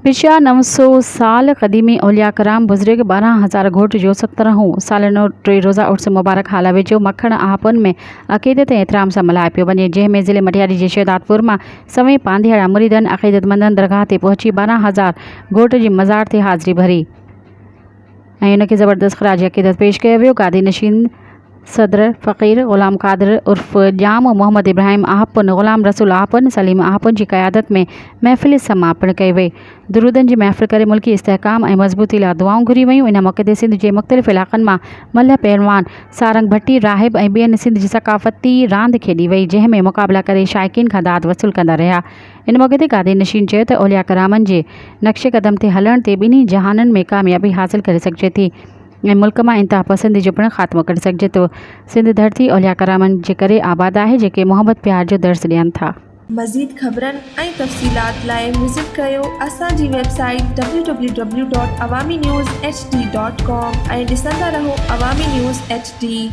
पिछा 900 साल क़दीमी औलिया कराम बुज़ुर्ग 12,000 घोट जो 17 सालनो 3 रोज़ा उर्स मुबारक हाल वेझो मखण आहापुन में अक़ीदत ऐं एहतराम सां मल्हाए पियो वञे, जंहिंमें ज़िले मटियारी जे शहदादपुर मां सवें पांधियाड़ा मुरीदनि अक़ीदतमंदनि दरगाह ते पहुची 12,000 घोट जी मज़ार ते हाज़िरी भरी ऐं उनखे ज़बरदस्त ख़राज अक़ीदत पेश कयो वियो। गादी नशीन सदर फ़क़ीर ग़ुलाम क़ादिर उर्फ़ जाम मोहम्मद इब्राहिम आहापुन ग़ुलाम रसूल आहापुन सलीम आहापुन जी क़यादत में महफ़िल समापन कई वई। दुरूदनि जी महफ़िल करे मुल्की इस्तेहकाम ऐं मज़बूती लाइ दुआऊं घुरी वयूं। इन मौक़े ते सिंध जे मुख़्तलिफ़ इलाक़नि मां मल्ह पहलवान, सारंग भट्टी, राहिब ऐं ॿियनि सिंध जी सक़ाफ़ती रांदि खेॾी वई, जंहिंमें मुक़ाबिला करे शाइक़ीन खां दाद वसूल कंदा रहिया। इन मौक़े ते गादी नशीन चयो त औलिया करामनि जे नक्शे क़दम ते हलण ते ॿिन्ही जहाननि में कामयाबी हासिल करे सघिजे थी ऐं मुल्क मां इंतहा पसंदी जो पिणु ख़ात्मो करे सघिजे थो। सिंध धरती औलिया करामनि जे करे आबाद आहे, जेके मोहब्बत प्यार जो दर्स ॾियनि था। मज़ीद ख़बरनि ऐं तफ़सीलात लाइ विज़िट कयो असांजी वेबसाइट www.awamiNewsHD.com ऐं ॾिसंदा रहो अवामी न्यूज़ HD।